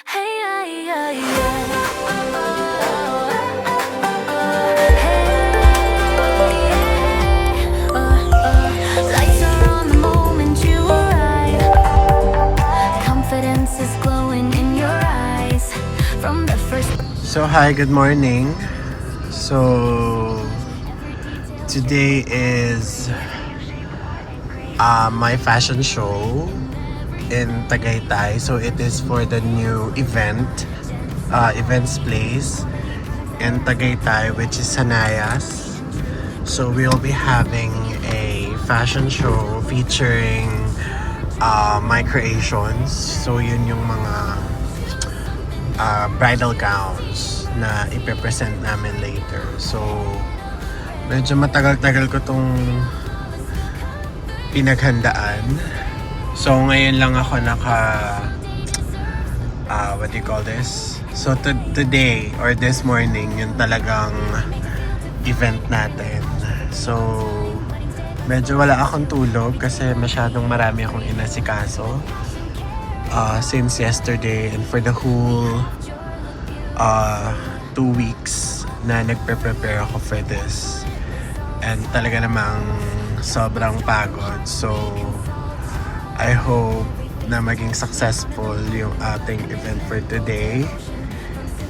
Hey, yeah, yeah, yeah. Lights are on the moment you arrive. Confidence is glowing in your eyes. From the first. So hi, good morning. So today is my fashion show in Tagaytay. So it is for the new events place in Tagaytay, which is Sanayas. So we'll be having a fashion show featuring my creations. So yun yung mga bridal gowns na ipe-present namin later. So, medyo matagal-tagal ko tong pinaghandaan. So, ngayon lang ako what do you call this? So, today or this morning, yun talagang event natin. So, medyo wala akong tulog kasi masyadong marami akong inasikaso. Since yesterday and for the whole 2 weeks na nagpe-prepare ako for this, and talaga namang sobrang pagod. So I hope na maging successful yung ating event for today.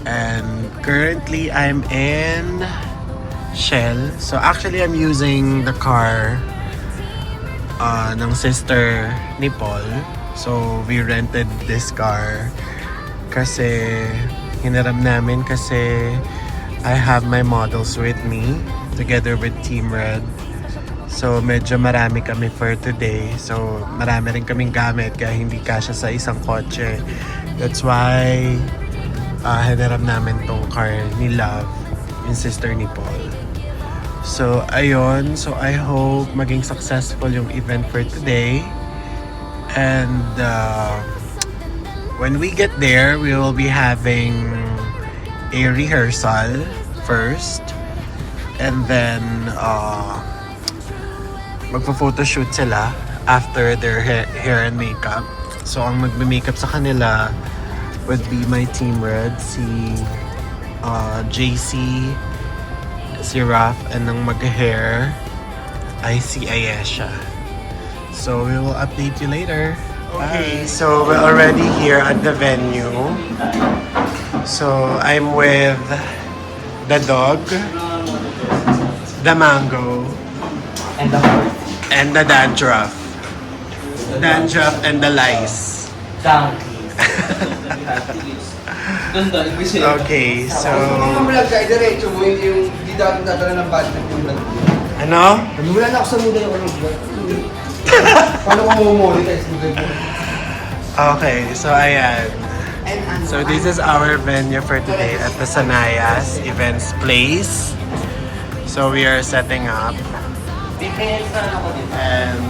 And currently I'm in Shell. So actually I'm using the car ng sister ni Paul. So, we rented this car kasi hinaram namin kasi I have my models with me together with Team Red. So, medyo marami kami for today. So, marami rin kaming gamit kaya hindi kasya sa isang kotse. That's why hinaram namin tong car ni Love, yung sister ni Paul. So, ayun. So, I hope maging successful yung event for today. And when we get there, we will be having a rehearsal first. And then magpo-photoshoot sila after their hair and makeup. So ang magme-makeup sa kanila would be my Team Red, si JC, si Raf, and ang mag-hair ay si Ayesha. So we will update you later. Okay, so we're already here at the venue. So I'm with the dog, the mango, and the dandruff. Dandruff and the lice. Okay, so... Kung vlog ka, diretso mo yung di dapat dadala ng budget yung vlog. Ano? Wala na ako sa muda yung vlog. Paano ko mo-monetize mo ganyan? Okay, so ayan. So this is our venue for today at the Sanayas Events Place. So we are setting up. And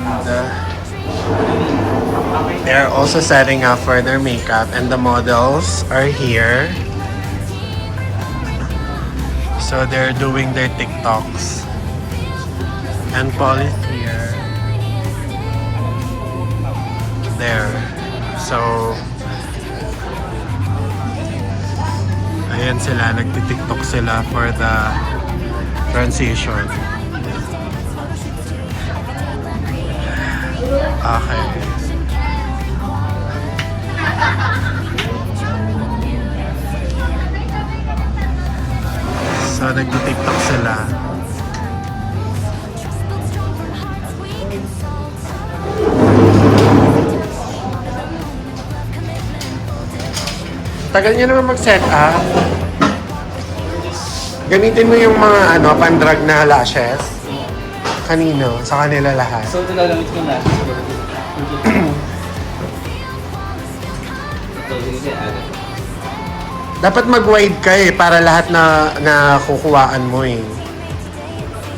they're also setting up for their makeup, and the models are here. So they're doing their TikToks. And Paul is here. There. So ayan sila, nagti-TikTok sila for the transition. Okay. So nagti-TikTok sila. Tagal niya naman mag-set up. Gamitin mo yung mga pan-drag na lashes. Kanino? Sa kanila lahat. So, ito gagamit ko na. Dapat mag-wide ka para lahat na kukuhaan mo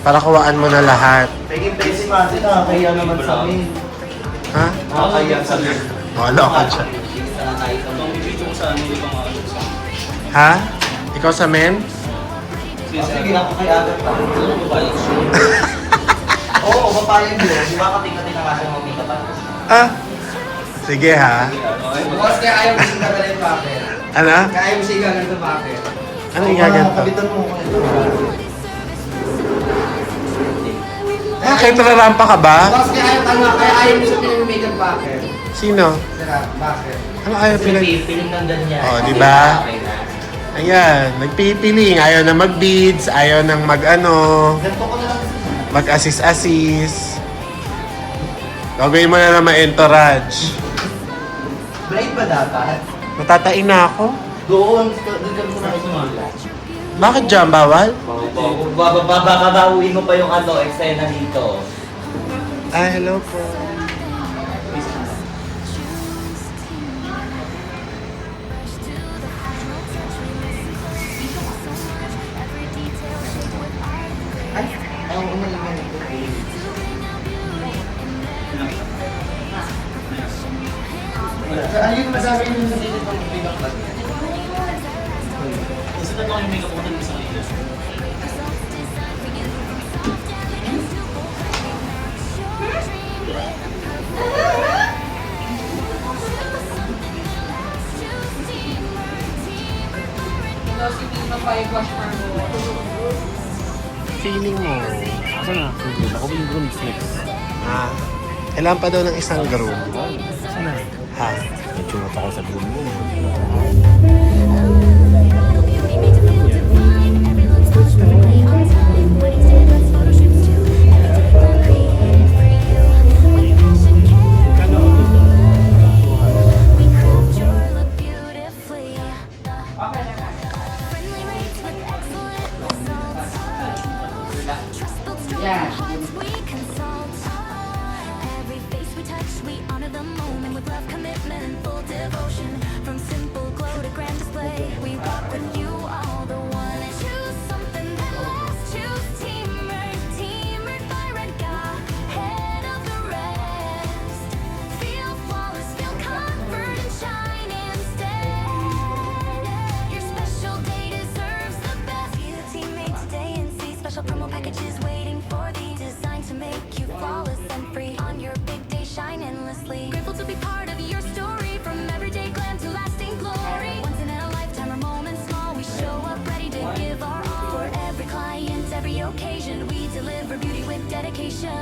Para kuhaan mo na lahat. Paging si Mati, nakakaya naman sa amin. Ha? Nakakaya sa amin. Wala ka dyan. Itong bibito ko sa ano yung mga ano sa Ha? Ikaw sa men? Sige, nakakaya pa. ano ba yun? Oo, papayag yun. Di ba kating-kating na kasi mga makeup artist? Ah? Sige ha. Bukas kaya ayaw mo yung dadala yung packet. Ano? Kaya mo siya igaganto bakit? Ano igaganto? Kabitan mo ko ito. Bakit? Nararampa ka ba? Tapos kaya ayaw mo siya pinag-makeup bakit? Sino? Sira, bakit? Ano ayaw pinag... Piling ng ganyan. Oh, di ba? Ayan, nagpipiling. Ayaw na mag-beads, ayaw nang mag-ano, Ganto ko na lang. mag-assist-assist. Gagawin mo na naman entourage. Braid ba dapat? Matatain na ako. Doon ko na Sumala. Bakit dyan? Bawal? Babauin mo pa yung eksena dito. Ah, hello po. Ay, ayaw ko na lang ganito. Ano yung masabi yung dito pang makeup bag niya? Kasi na yung makeup ko sa kanila. Feeling mo. Ako na, ako yung grooms next. Ah, kailangan pa daw ng isang groom. Saan na? Ha? Nagsurot ako sa groom mo. From simple glow to grand display, we rock with you all the one. Choose something that lasts. Choose teamered by Redca, head of the rest. Feel flawless, feel comfort and shine instead. Your special day deserves the best. Be the teammate today and see special promo packages waiting for thee, designed to make you flawless and free. On your big day, shine endlessly. Grateful to be part of your story, from everyday glam to lasting glory. Once in a lifetime or moments small, we show up ready to give our all. For every client, every occasion, we deliver beauty with dedication.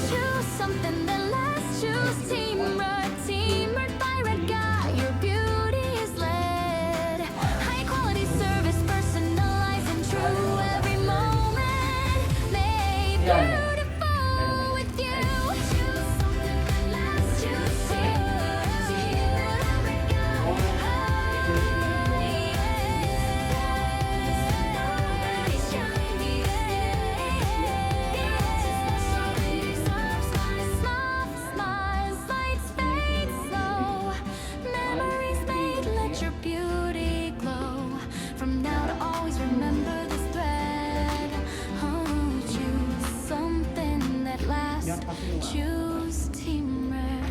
Choose something that lasts. Choose teamered by Redca. Your beauty is led. High quality service, personalized and true. Every moment made beautiful with you. Choose something that lasts. Choose Smiles, lights fade slow. Memories made, let your beauty glow. From now to always remember this thread. Oh, choose something that lasts. Choose Team Red.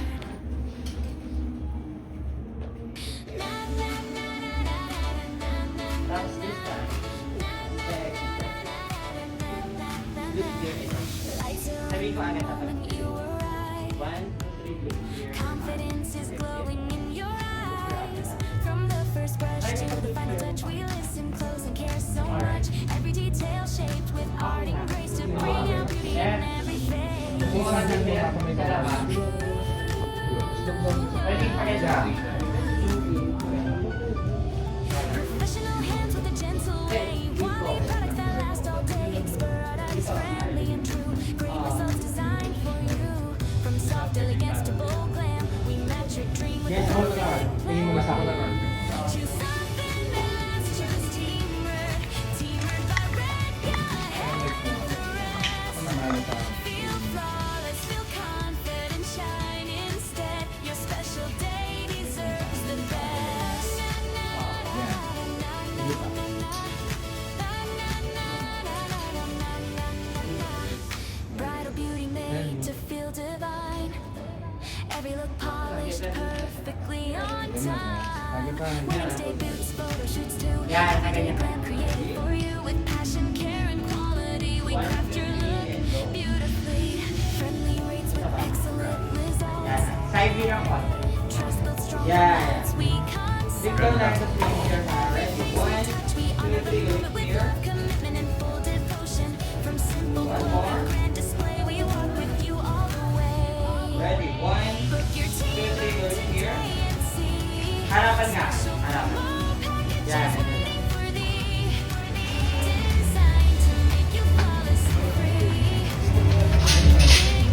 Lights are on when you arrive. Confidence is glowing in your eyes. From the first brush to the final touch, we listen close and care so much. Every detail shaped with art and grace to bring out beauty in every Professional hands with a gentle way. Quality products that last all day. Expert artists, friendly and true. Great results designed for you. From soft elegance to bold glam, we match your dream with Yes, a ako na. Tingin mo nasa ako na. Choose something that lasts. Choose teamwork. Teamwork by Redca. Head of the rest. Feel flawless, feel confident, shine instead. Your special day deserves the best. Bridal beauty made to feel divine. Every look polished perfectly on time. Wednesday boots, photo shoots too. Everyday glam created for you with passion, care, and quality. We craft your look beautifully. Friendly rates with excellent results. Side view lang po. Trust built strong Yeah. We Big down like the swing here. Ready? 1, 2, 3, go here. commitment and full devotion. From simple One love more. and grand display, we walk with you all the way. Ready? 1, Book your 2, 3, ticket go here. and see. Harapan nga. Harapan. Yan. For thee, designed to make you flawlessly free.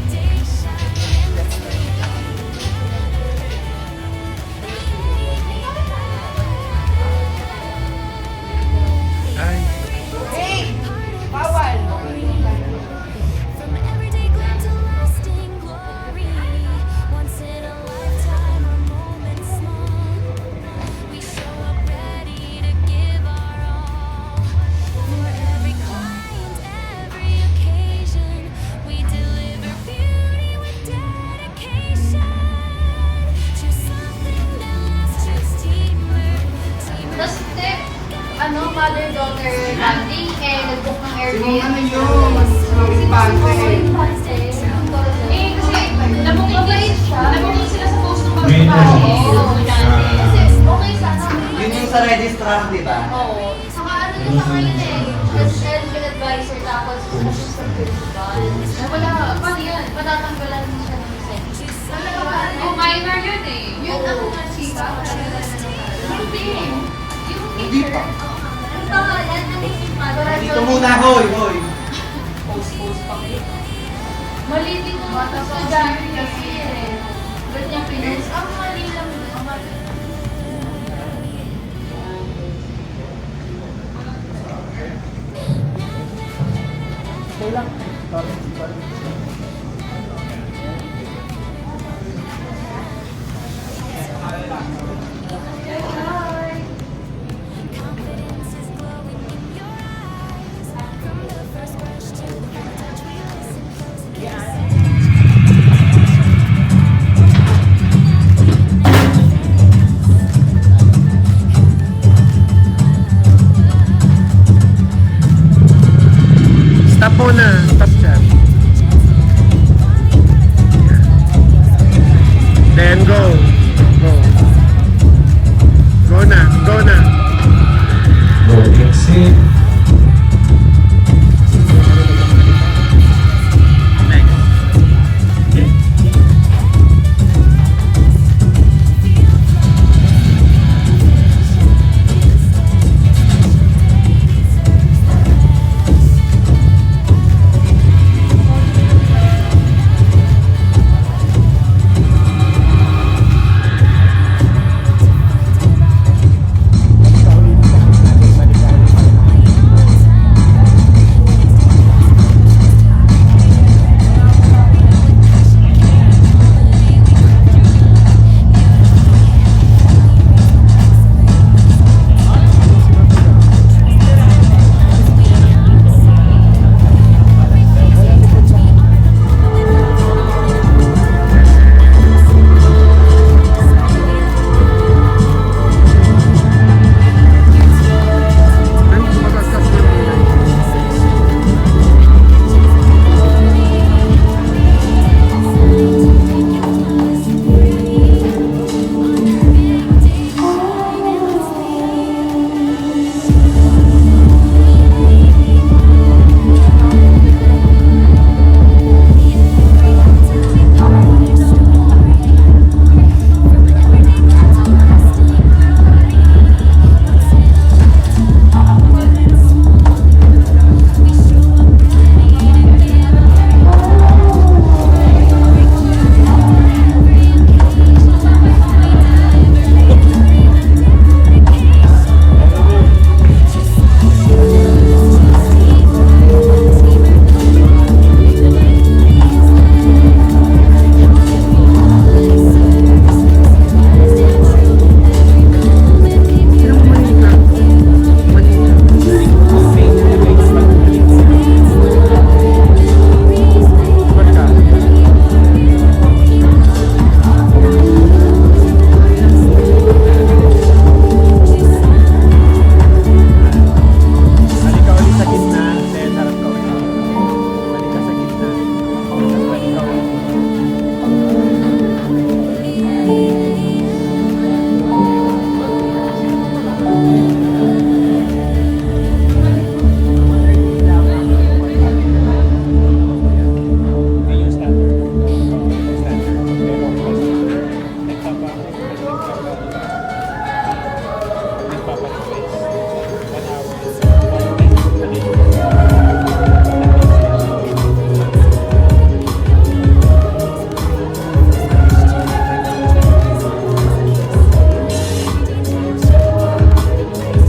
Dictation endlessly. Ay, From everyday glam to lasting glory, once in a lifetime, a moment small. We show up ready to give our all. For every client, every occasion, we deliver beauty with dedication. Choose something that lasts, choose teamwork. Tapos, mother-daughter bonding, nag-book ng Yung ano Airbnb. yun, yung bante. Kasi, namumabait siya. Namumabait sila sa post ng May pagbabae. namumabait siya. Kasi, okay sana. Yun yung sa registrar, di ba? Oo. Saka ano din sa ngayon presidential advisor tapos assistant principal. Wala, paano yun? Patatanggalan siya ng lisensya. Talaga ba? Yung minor yun eh. Yun ang mga chika. Hindi. Yung Hindi teacher. pa. Ang pangalan, ano yung mother? Dito muna, hoy, hoy. Post pa kayo. Mali din ang mga estudyante kasi eh. Ba't niya pinost? Ang mali lang. Ang mali. Confidence is glowing in your eyes. From the first brush to the touch, we listen close and kiss.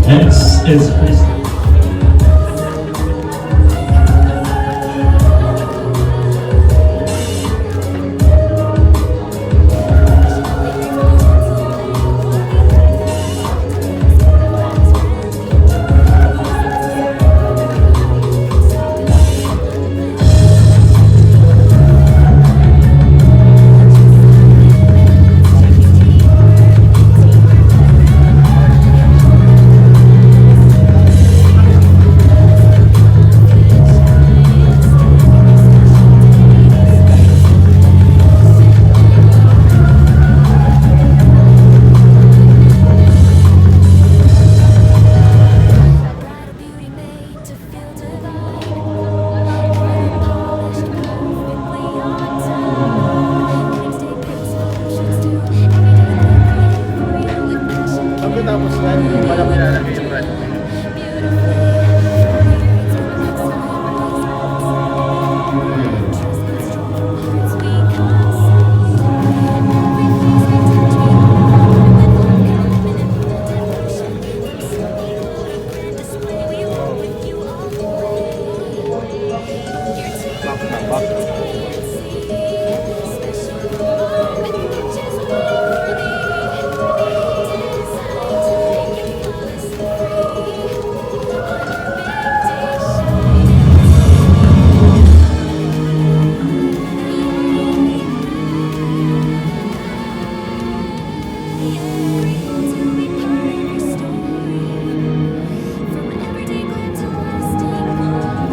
Next is Chris. Beauty made to feel divine.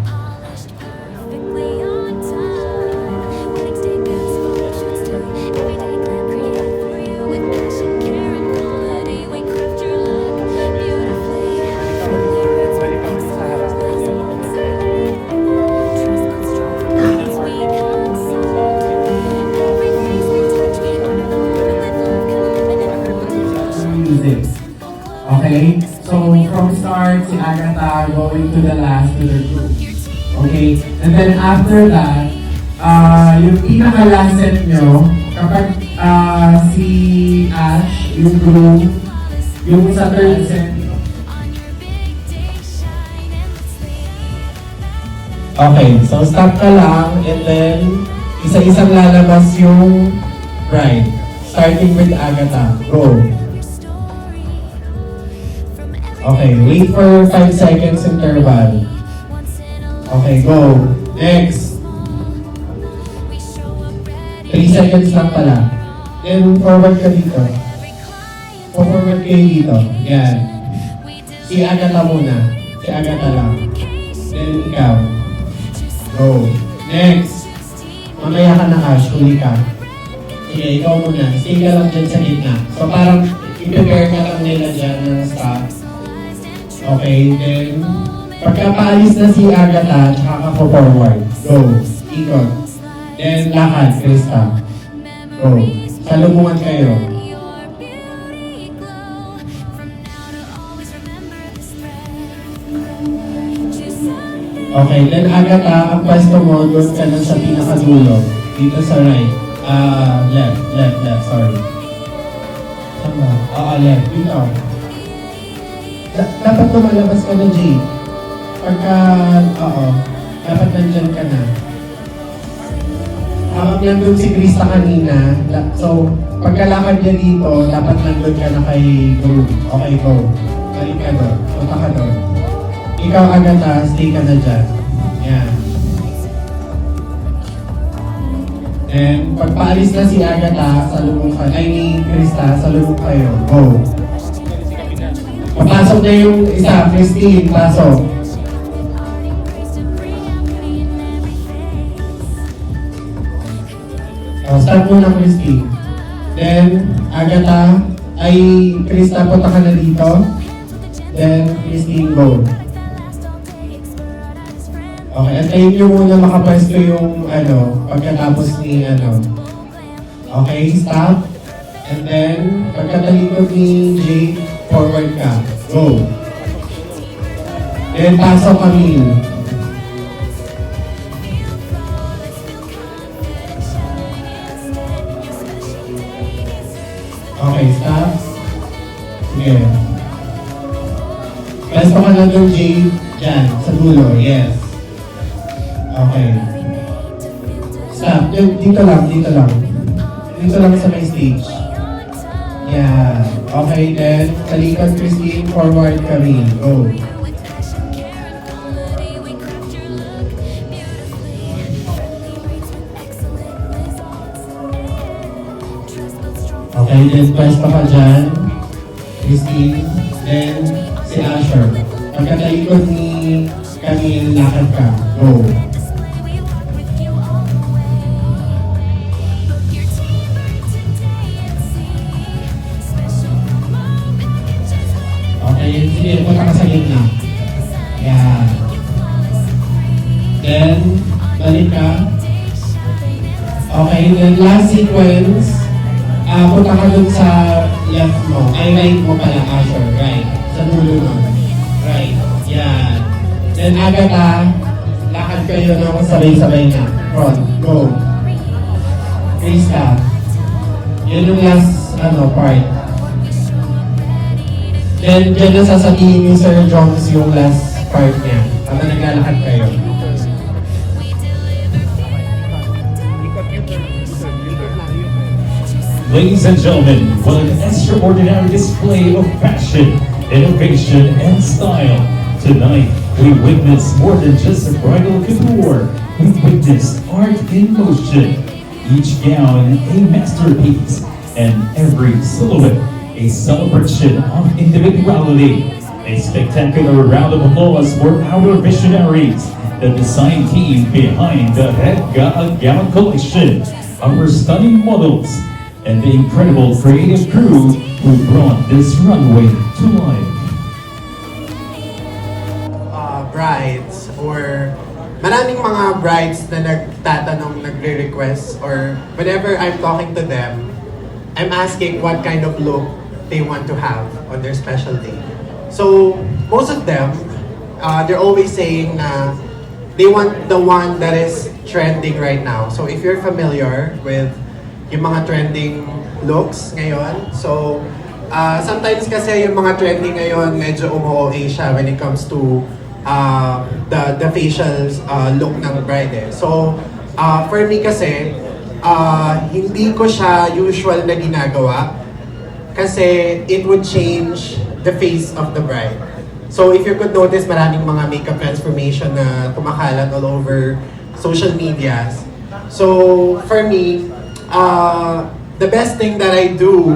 Polished perfectly on time. Next day brings solutions to everyday for you with passion. Pagkatapos yan, hindi pala nilalagay yung brand. Balik ka ulit sa dulo. Then balik ka ulit sa harap. music. Okay? So, from start, si Agatha going to the last to the group. Okay? And then after that, yung pinaka-last set nyo, kapag si Ash, yung group, yung sa third set, okay, so stop ka lang and then Isa-isang lalabas yung bride. Starting with Agatha. Go. Okay, wait for 5 seconds interval. Okay, go. Next. 3 seconds lang pala. Then forward ka dito. Forward kayo dito. Yan. Si Agatha muna. Si Agatha lang. Then ikaw. Go. Next. Mamaya ka na, Ash. Huli ka. Sige, ikaw muna. Stay ka lang dyan sa gitna. So parang i-prepare ka lang nila dyan ng stop. Okay, then pagka paalis na si Agatha, tsaka ka forward. Go. Ikot. Then lakad, Krista. Go. Salubungan kayo. Okay, then Agatha, ang pwesto mo, doon ka lang sa pinakadulo. Dito sa right. Left, sorry. Tama. Left. Dito. Dapat lumalabas ka na, Jay. Pagka, dapat nandyan ka na. Habang nandun si Krista kanina, so, pagkalakad niya dito, dapat nandun ka na kay Groove. Okay, go. Balik ka doon. Punta ka doon. Ikaw, Agatha, stay ka na dyan. Yan. And pagpaalis na si Agatha, salubong ka. Ay, ni Krista, salubong kayo. Go. Papasok na yung isa, Christine, pasok. Start muna, Christine. Then, Agatha, ay Krista, punta ka na dito. Then, Christine, go. Okay, antayin nyo muna makapwesto yung pagkatapos ni Okay, stop. And then, pagkatalikod ni Jay, forward ka. Go. Then, pasok kami. Okay, stop. Sige. Pwesto ka na doon, Jay. Diyan, sa dulo. Yes. Okay. Stop. Dito lang. Dito lang sa may stage. Yeah. Okay, then, talikod, Christine, forward kami. Go. Okay, then, pwesto ka dyan. Christine. Then, si Asher. Pagkatalikod ni Camille, lakad ka. Go. Okay, sige, punta ka sa gitna. Yan. Then, balik ka. Okay, then last sequence, punta ka dun sa left mo. Ay, right mo pala, Asher. Right. Sa dulo nun. Right. Yan. Then, Agatha, lakad kayo ng sabay-sabay na. Front. Go. Krista. Yan yung last, part. Then, dyan na sasabihin ni Sir Jones yung last part niya. Para naglalakad kayo. Ladies and gentlemen, what an extraordinary display of passion, innovation, and style. Tonight, we witnessed more than just a bridal couture. We witnessed art in motion. Each gown a masterpiece, and every silhouette a celebration of individuality. A spectacular round of applause for our visionaries, the design team behind the Red Gown Collection, our stunning models, and the incredible creative crew who brought this runway to life. Brides or maraming mga brides na nagtatanong, nagre-request, or whenever I'm talking to them, I'm asking what kind of look they want to have on their special day. So, most of them, they're always saying na they want the one that is trending right now. So, if you're familiar with yung mga trending looks ngayon, so, sometimes kasi yung mga trending ngayon, medyo umu-OA siya when it comes to the facial look ng bride. So, For me kasi, hindi ko siya usual na ginagawa kasi it would change the face of the bride. So if you could notice, maraming mga makeup transformation na kumakalat all over social medias. So for me, the best thing that I do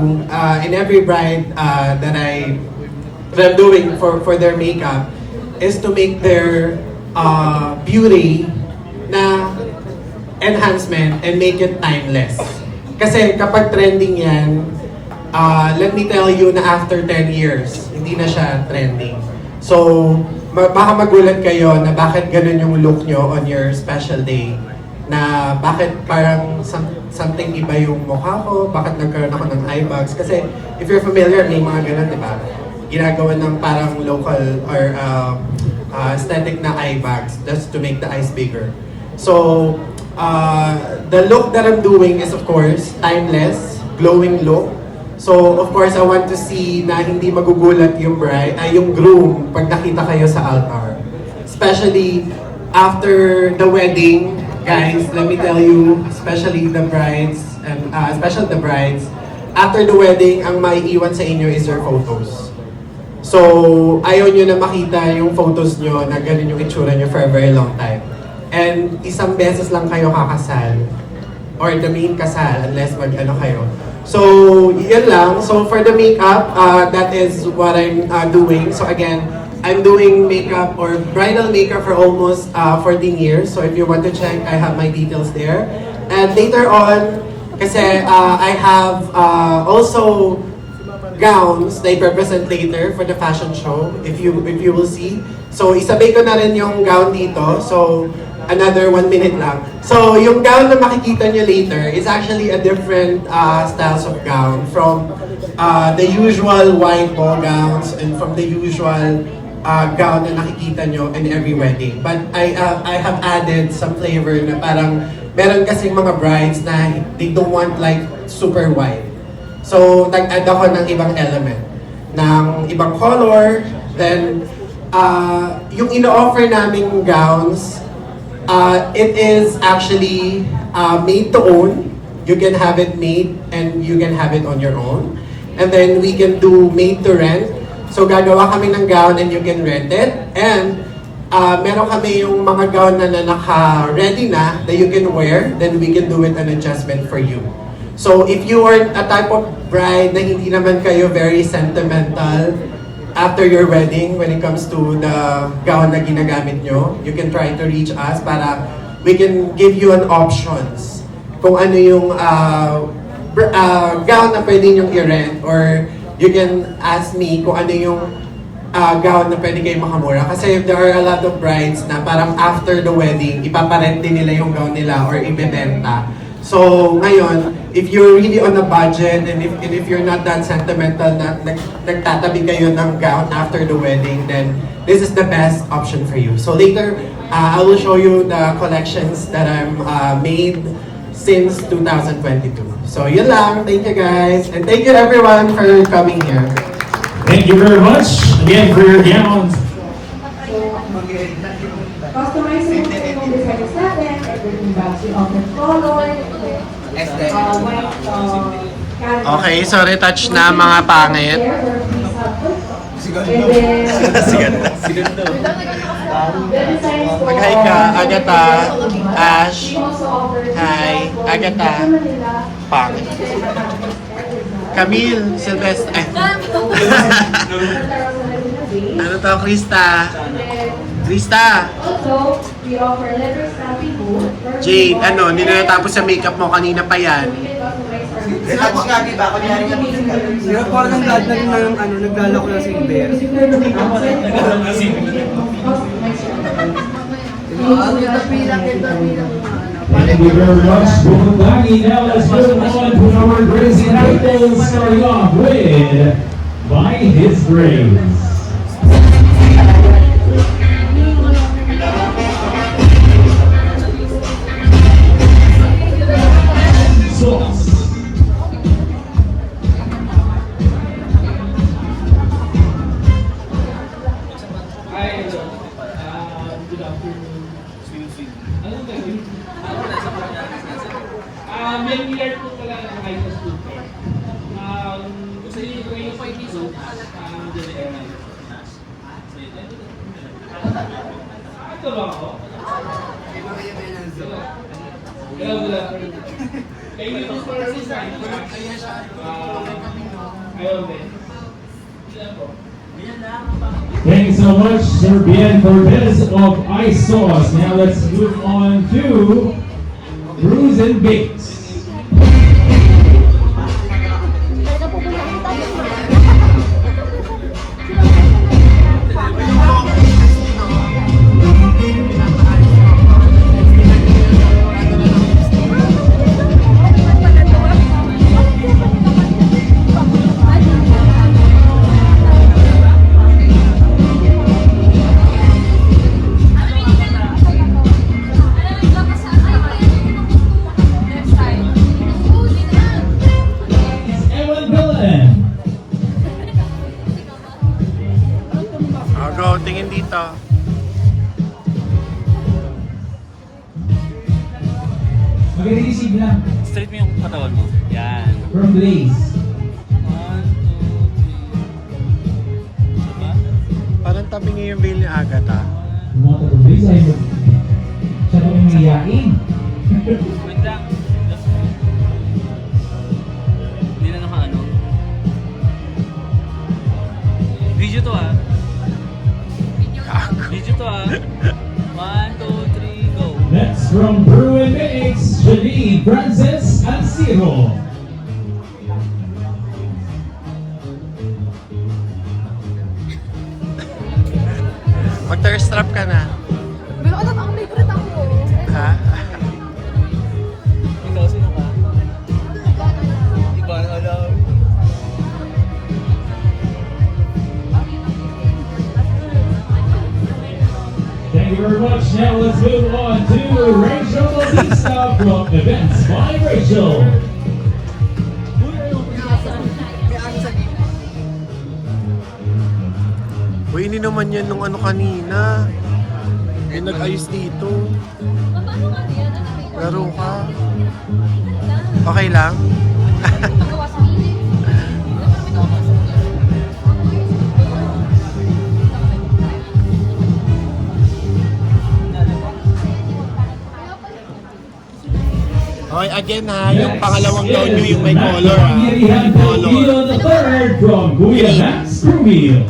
in every bride that I'm doing for their makeup is to make their beauty na enhancement and make it timeless. Kasi kapag trending yan, let me tell you na after 10 years, hindi na siya trending. So, baka magulat kayo na bakit ganun yung look nyo on your special day. Na bakit parang something iba yung mukha ko, bakit nagkaroon ako ng eye bags. Kasi if you're familiar, may mga ganun, di ba? Ginagawa ng parang local or aesthetic na eye bags just to make the eyes bigger. So, the look that I'm doing is of course timeless, glowing look. So of course I want to see na hindi magugulat yung bride, yung groom pag nakita kayo sa altar. Especially after the wedding, guys, let me tell you, especially the brides and especially the brides, after the wedding, ang maiiwan sa inyo is your photos. So ayaw nyo na makita yung photos nyo na ganun yung itsura nyo for a very long time. And isang beses lang kayo kakasal or the main kasal unless mag-ano kayo. So, yun lang. So, for the makeup, that is what I'm doing. So, again, I'm doing makeup or bridal makeup for almost 14 years. So, if you want to check, I have my details there. And later on, kasi I have also gowns na i-represent later for the fashion show, if you will see. So, isabay ko na rin yung gown dito. So, another 1 minute lang. So, yung gown na makikita nyo later is actually a different styles of gown from the usual white ball gowns and from the usual gown na nakikita nyo in every wedding. But I have added some flavor na parang meron kasing mga brides na they don't want like super white. So, nag-add ako ng ibang element, ng ibang color. Then, yung ino-offer naming gowns, it is actually made to own. You can have it made and you can have it on your own. And then we can do made to rent. So gagawa kami ng gown and you can rent it. And meron kami yung mga gown na naka-ready na that you can wear. Then we can do it an adjustment for you. So if you are a type of bride na hindi naman kayo very sentimental after your wedding, when it comes to the gown na ginagamit nyo, you can try to reach us para we can give you an options kung ano yung gown na pwede nyong i-rent, or you can ask me kung ano yung gown na pwede kayo makamura. Kasi there are a lot of brides na parang after the wedding, ipaparent din nila yung gown nila or ibebenta. So, ngayon, if you're really on a budget and if you're not that sentimental na nagtatabi kayo ng gown after the wedding, then this is the best option for you. So later, I will show you the collections that I'm made since 2022. So yun lang. Thank you guys. And thank you everyone for coming here. Thank you very much again for your gowns. Customizing po yung designs natin, everything back to open color, white, Okay, so retouch na mga pangit. Mag-hi ka, Agatha, Ash. Hi, Agatha. Pangit. Camille, Sylvester. Ano to, Krista? Krista! Also, we offer leather stamping booth. Jade, ano, hindi na natapos sa makeup mo, kanina pa yan. Relax nga, di ba? Kunyari na physical. Pero parang nagdala na rin ng ano, nagdala ko na si Bear. Thank you very much, Bumabagi. Now let's move on to our crazy titles, starting off with By His Grace. Sauce. Good afternoon. Ano ba yun? May milliard po pala ng kahit sa super. Gusto niyo yung kayo pa ipiso, dyan ay ML. Ito ba ako? Hello, hello. Kayo dito for assistant. Ayaw din. Ilan po? Thank you so much, Sir Bien Cortez of Ice Sauce. Now let's move on to Brews and Bakes. Ewan Villan. Go, tingin dito. Mag-receive na Straight mo yung katawan mo. Yan. from Blaze. 1, 2, 3. Diba? Parang tabi niya yung veil ni Agatha. Mga tayo Blaze ay siya po yung mayayain. Wait lang. Hindi na naka-ano. Video to ah. Video to ah. 1, 2, 3, go. Next from Brew and Bakes, Janine Francis Ansiro. Mag-thirst trap ka na. Pero alam, ang favorite ako. Ha? Ikaw, sino ka? Iba na alam. Thank you very much. Now let's move on to Rachel Bautista from Events by Rachel. Uy, ini naman yan nung ano kanina. Yung nag-ayos dito. Laro ka. Okay lang? Okay, again ha, yung pangalawang gown nyo yung may color ha. Miriam May color. Filipino the third from Kuya Max Crewmeal.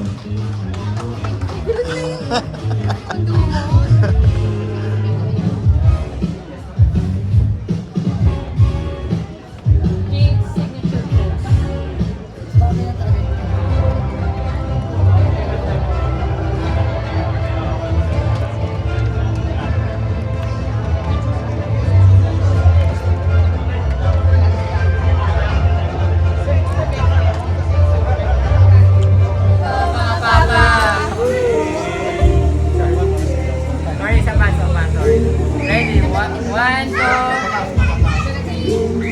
Ready? 1, 2,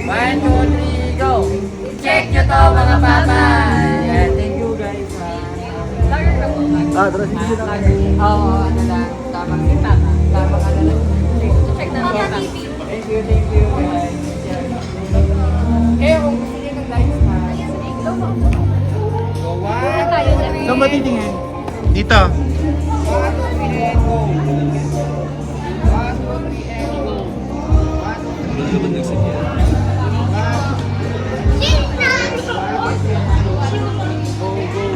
3, go! Check nyo to mga papa! Yeah, thank you guys. Oo, ano lang. Tamang kita. Tamang ano lang. Check na lang. Thank you guys. Eh, kung gusto nyo ng lights na. Go, 1, 2, 3. Saan ba titingin? Dito. 1, 2, 3, and go. 1, 2, 3, and go. 1, 2, 3.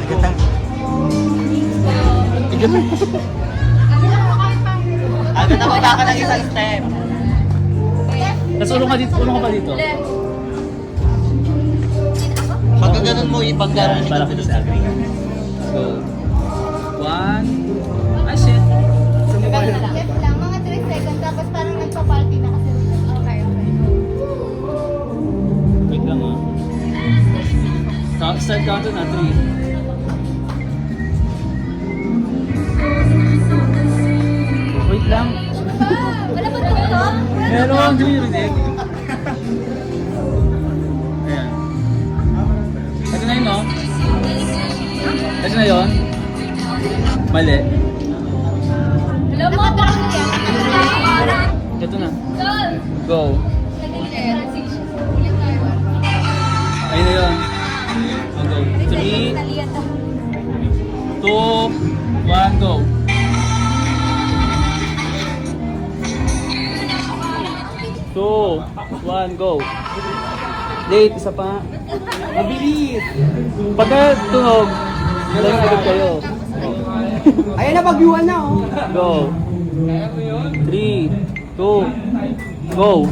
Agata. Agad na baba ka ng isang step. Tapos ulong ka pa dito. Pagka ganun mo, ipag-garan mo Para kita sa akin. Go. 1. Ah, shit. Left lang, mga 3 seconds, tapos parang nagpa-party na kasi. Okay. Wait lang ah. Start countdown na 3. Wait lang. Wala ba ito? Meron, hindi mo rinig. Ayan. Ito na yun, no? Ito na yun? Mali. Hello, mga parang yan. Ito na. Go. 2, 1, go. Two, one, go. Late, isa pa. Mabilis. Pagka tunog, lang agad kayo. Ayan na, bagyuan na oh. Go. 3, 2, go.